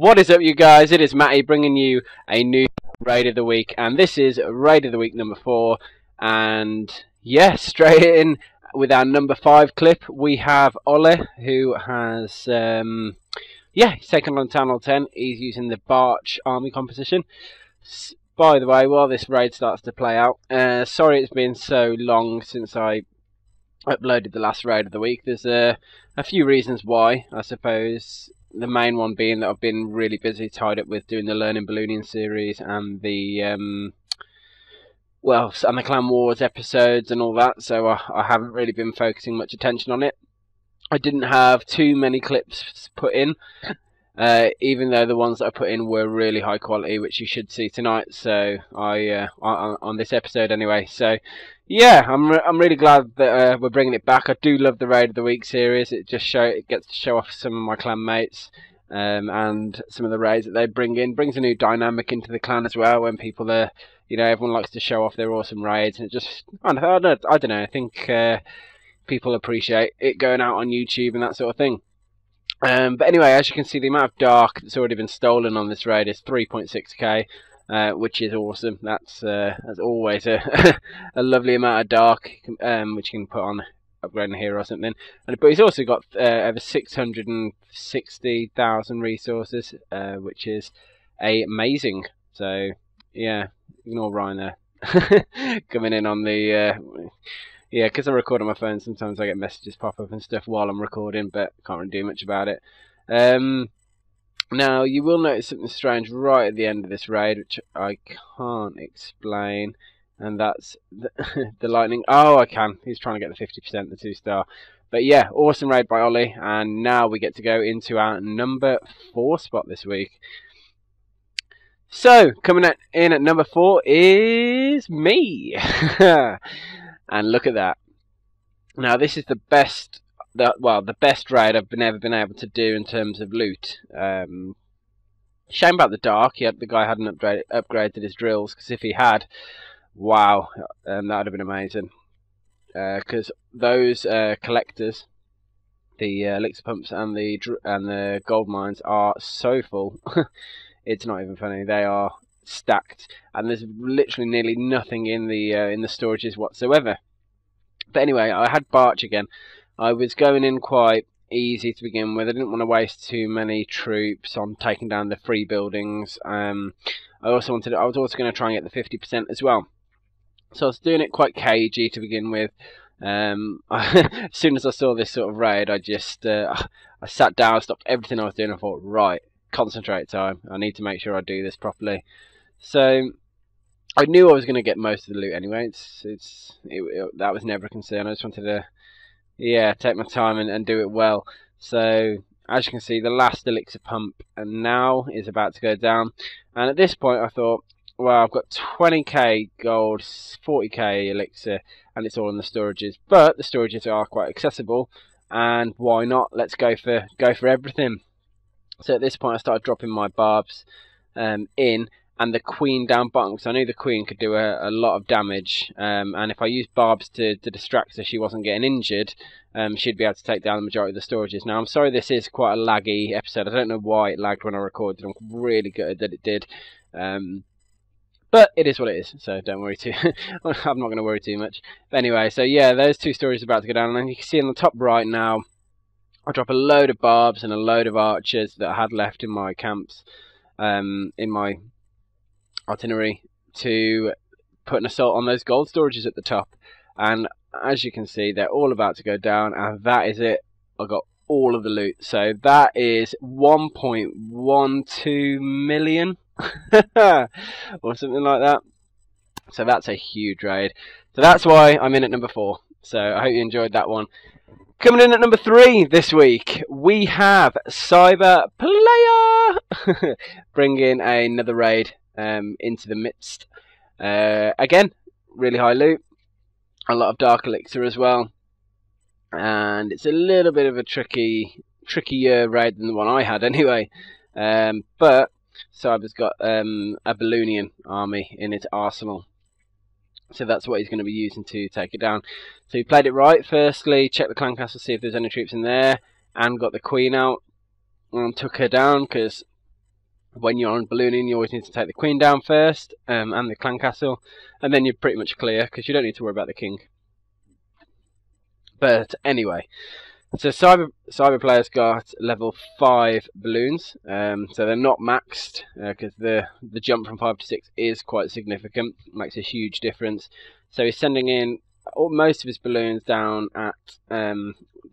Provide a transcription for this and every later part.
What is up, you guys? It is Matty bringing you a new Raid of the Week, and this is Raid of the Week number 4. And yeah, straight in with our number 5 clip, we have Ole, who has he's taken on Town Hall 10. He's using the Barch army composition. By the way, while this raid starts to play out, sorry it's been so long since I uploaded the last Raid of the Week. There's a few reasons why, I suppose. The main one being that I've been really busy, tied up with doing the Learning Ballooning series and the and the Clan Wars episodes and all that, so I haven't really been focusing much attention on it. I didn't have too many clips put in, even though the ones that I put in were really high quality, which you should see tonight. So on this episode anyway. So yeah, I'm really glad that we're bringing it back. I do love the Raid of the Week series. It gets to show off some of my clan mates and some of the raids that they bring in. Brings a new dynamic into the clan as well. When people are, everyone likes to show off their awesome raids, and it just I don't know. I think people appreciate it going out on YouTube and that sort of thing. But anyway, as you can see, the amount of dark that's already been stolen on this raid is 3.6k. Which is awesome. That's always a lovely amount of dark, which you can put on upgrading a hero or something. But he's also got over 660,000 resources, which is amazing. So yeah, ignore Ryan there coming in on the yeah, because I record on my phone. Sometimes I get messages pop up and stuff while I'm recording, but can't really do much about it. Now, you will notice something strange right at the end of this raid, which I can't explain, and that's the lightning. Oh, I can. He's trying to get the 50%, the 2-star. But yeah, awesome raid by Ollie, and now we get to go into our number 4 spot this week. So, coming in at number 4 is me. And look at that. Now, this is the best... the best raid I've ever been able to do in terms of loot. Shame about the dark. The guy hadn't upgraded his drills, because if he had, wow, that would have been amazing. Because those collectors, the elixir pumps and the gold mines, are so full. It's not even funny. They are stacked, and there's literally nearly nothing in the storages whatsoever. But anyway, I had Barch again. I was going in quite easy to begin with. I didn't want to waste too many troops on taking down the free buildings. I was also going to try and get the 50% as well. So I was doing it quite cagey to begin with. As soon as I saw this sort of raid, I just I sat down, stopped everything I was doing, and thought, right, concentrate time. I need to make sure I do this properly. So I knew I was going to get most of the loot anyway. That was never a concern. I just wanted to take my time and do it well. So as you can see, the last elixir pump and now is about to go down. And at this point I thought, well, I've got 20k gold, 40k elixir, and it's all in the storages. But the storages are quite accessible, and why not? Let's go for everything. So at this point I started dropping my barbs in, and the queen down bottom, because I knew the queen could do a lot of damage, and if I used barbs to distract her, she wasn't getting injured, she'd be able to take down the majority of the storages. Now, I'm sorry this is quite a laggy episode. I don't know why it lagged when I recorded. I'm really good that it did, but it is what it is, so don't worry too. I'm not going to worry too much. But anyway, so yeah, those two storages are about to go down, and you can see on the top right now, I drop a load of barbs and a load of archers that I had left in my camps, in my artillery, to put an assault on those gold storages at the top. And as you can see, they're all about to go down, and that is it. I got all of the loot. So that is 1.12 million or something like that. So that's a huge raid. So that's why I'm in at number 4. So I hope you enjoyed that one. Coming in at number 3 this week, we have Cyber Player bringing another raid into the midst. Again, really high loot, a lot of dark elixir as well, and it's a little bit of a trickier raid than the one I had anyway. But Cyber's got a Balloonian army in its arsenal, so that's what he's going to be using to take it down. So he played it right. Firstly, checked the clan castle, see if there's any troops in there, and got the queen out and took her down, because when you're on ballooning, you always need to take the queen down first, and the clan castle, and then you're pretty much clear, because you don't need to worry about the king. But anyway, so cyber players got level 5 balloons, so they're not maxed, because the jump from 5 to 6 is quite significant, makes a huge difference. So he's sending in most of his balloons down at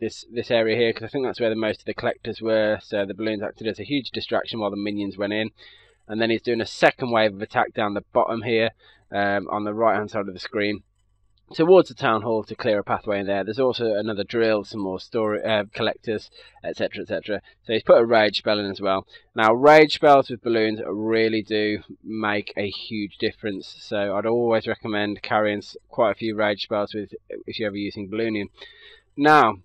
this area here, because I think that's where most of the collectors were, so the balloons acted as a huge distraction while the minions went in. And then he's doing a second wave of attack down the bottom here, on the right hand side of the screen, towards the town hall to clear a pathway in there. There's also another drill, some more collectors, etc, etc. So he's put a rage spell in as well. Now rage spells with balloons really do make a huge difference, so I'd always recommend carrying quite a few rage spells with if you're ever using ballooning. Now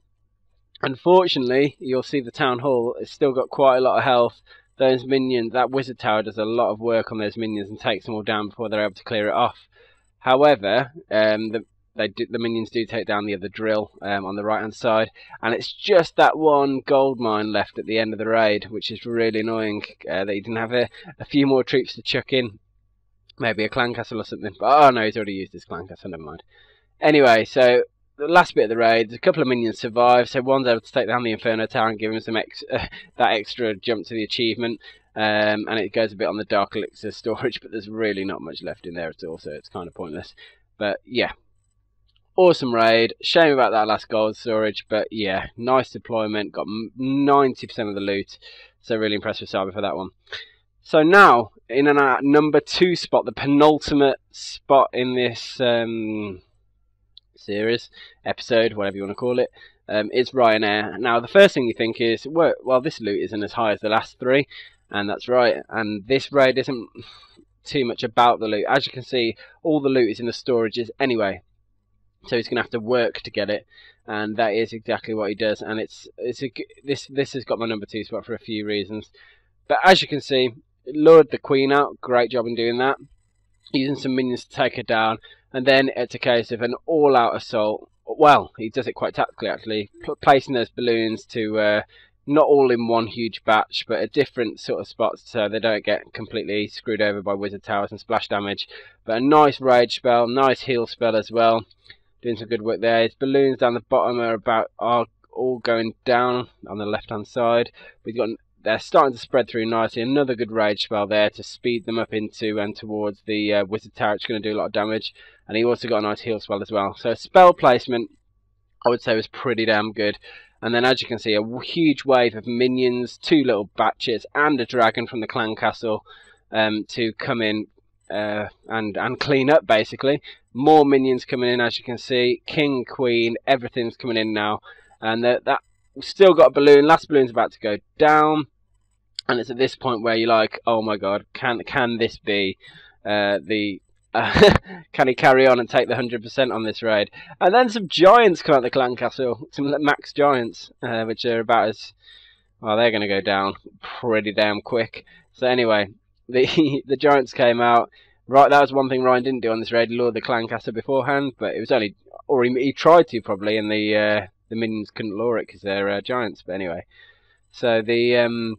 unfortunately, you'll see the town hall has still got quite a lot of health. Those minions, that wizard tower does a lot of work on those minions and takes them all down before they're able to clear it off. However, the minions do take down the other drill on the right hand side, and it's just that one gold mine left at the end of the raid, which is really annoying, that he didn't have a few more troops to chuck in, maybe a clan castle or something. But oh no, he's already used his clan castle, never mind. Anyway, so the last bit of the raid, a couple of minions survive, so one's able to take down the Inferno Tower and give him some that extra jump to the achievement, and it goes a bit on the Dark Elixir storage, but there's really not much left in there at all, so it's kind of pointless. But yeah, awesome raid. Shame about that last gold storage, but yeah, nice deployment, got 90% of the loot, so really impressed with Cyber for that one. So now, in our number 2 spot, the penultimate spot in this series, episode, whatever you want to call it, is Ryanair. Now the first thing you think is, well, this loot isn't as high as the last 3, and that's right, and this raid isn't too much about the loot. As you can see, all the loot is in the storages anyway, so he's going to have to work to get it, and that is exactly what he does. And this has got my number 2 spot for a few reasons. But as you can see, it lured the queen out, great job in doing that, using some minions to take her down. And then it's a case of an all-out assault. Well, he does it quite tactically, actually, placing those balloons to not all in one huge batch, but at different sort of spots, so they don't get completely screwed over by wizard towers and splash damage. But a nice rage spell, nice heal spell as well, doing some good work there. His balloons down the bottom are all going down on the left-hand side. They're starting to spread through nicely. Another good rage spell there to speed them up into and towards the wizard tower. It's going to do a lot of damage. And he also got a nice heal spell as well. So spell placement, I would say, was pretty damn good. And then as you can see, a huge wave of minions, 2 little batches, and a dragon from the clan castle to come in and clean up, basically. More minions coming in, as you can see. King, queen, everything's coming in now. And that still got a balloon. Last balloon's about to go down. And it's at this point where you're like, oh my god, can this be can he carry on and take the 100% on this raid? And then some giants come out the clan castle, some max giants, which are about as, well, they're going to go down pretty damn quick. So anyway, the giants came out. Right, that was one thing Ryan didn't do on this raid, lured the clan castle beforehand, but it was only, or he tried to probably, and the minions couldn't lure it because they're giants. But anyway, so the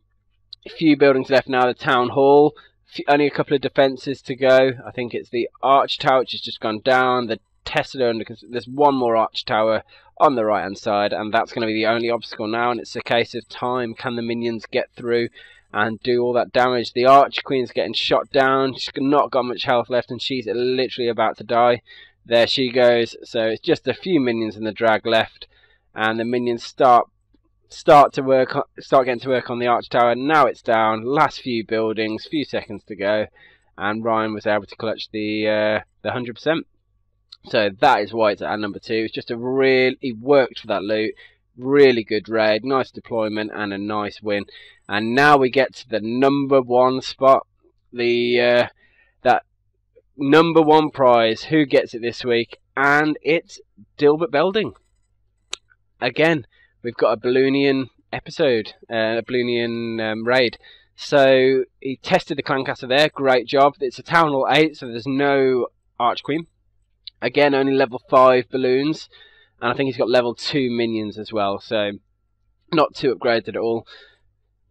few buildings left now. The town hall, only a couple of defences to go. I think it's the arch tower which has just gone down. The Tesla, there's one more arch tower on the right hand side, and that's going to be the only obstacle now. And it's a case of time. Can the minions get through and do all that damage? The arch queen's getting shot down. She's not got much health left, and she's literally about to die. There she goes. So it's just a few minions in the drag left, and the minions start getting to work on the arch tower. Now it's down, last few buildings, few seconds to go, and Ryan was able to clutch the 100%. So that is why it's at number 2. It's just he worked for that loot. Really good raid, nice deployment, and a nice win. And now we get to the number 1 spot, that number 1 prize. Who gets it this week? And it's Dilbert Belding. Again, we've got a Balloonian episode, a Balloonian raid. So he tested the clan castle there, great job. It's a town hall 8, so there's no arch queen. Again, only level 5 balloons, and I think he's got level 2 minions as well, so not too upgraded at all.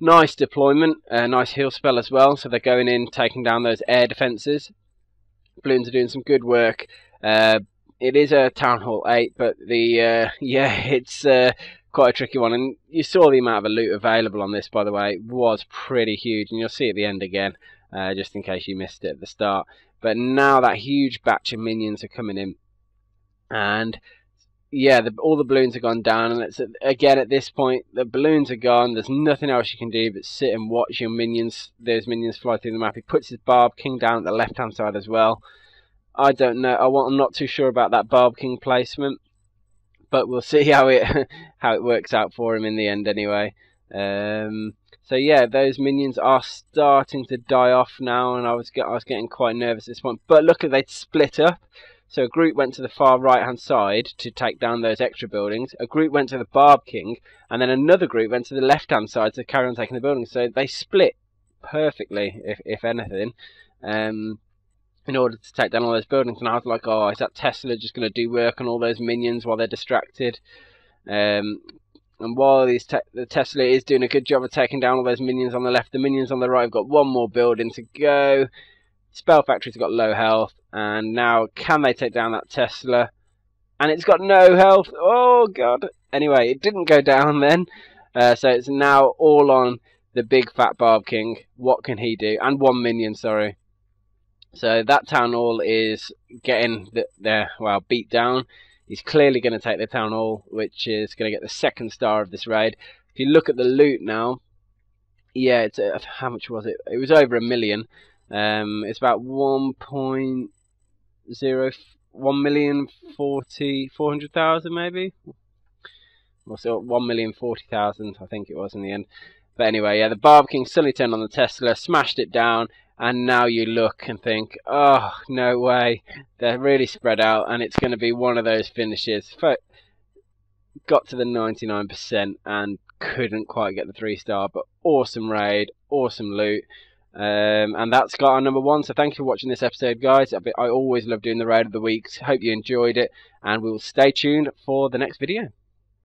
Nice deployment, nice heal spell as well. So they're going in, taking down those air defences. Balloons are doing some good work. It is a Town Hall 8, but the yeah, it's quite a tricky one. And you saw the amount of loot available on this, by the way. It was pretty huge, and you'll see at the end again, just in case you missed it at the start. But now that huge batch of minions are coming in, and yeah, all the balloons have gone down, and it's again at this point the balloons are gone. There's nothing else you can do but sit and watch your minions. Those minions fly through the map. He puts his Barb King down at the left-hand side as well. I don't know. I'm not too sure about that Barb King placement, but we'll see how it works out for him in the end anyway. So yeah, those minions are starting to die off now, and I was getting quite nervous at this point. But look, they'd split up. So a group went to the far right-hand side to take down those extra buildings. A group went to the Barb King, and then another group went to the left-hand side to carry on taking the buildings. So they split perfectly, if anything, in order to take down all those buildings. And I was like, oh, is that Tesla just going to do work on all those minions while they're distracted? And while the Tesla is doing a good job of taking down all those minions on the left, the minions on the right have got one more building to go. Spell Factory's got low health, and now can they take down that Tesla? And it's got no health. Oh god. Anyway, it didn't go down then, so it's now all on the big fat Barb King. What can he do? And one minion, sorry. So that Town Hall is getting well, beat down. He's clearly going to take the Town Hall, which is going to get the second star of this raid. If you look at the loot now, yeah, it's how much was it? It was over 1 million. It's about 1,400,000 maybe. So 1,040,000, I think it was in the end. But anyway, yeah, the Barb King suddenly turned on the Tesla, smashed it down, and now you look and think, oh, no way. They're really spread out, and it's going to be one of those finishes. Got to the 99% and couldn't quite get the 3-star, but awesome raid, awesome loot. And that's got our number 1. So thank you for watching this episode, guys. I always love doing the raid of the week. Hope you enjoyed it, and we will stay tuned for the next video.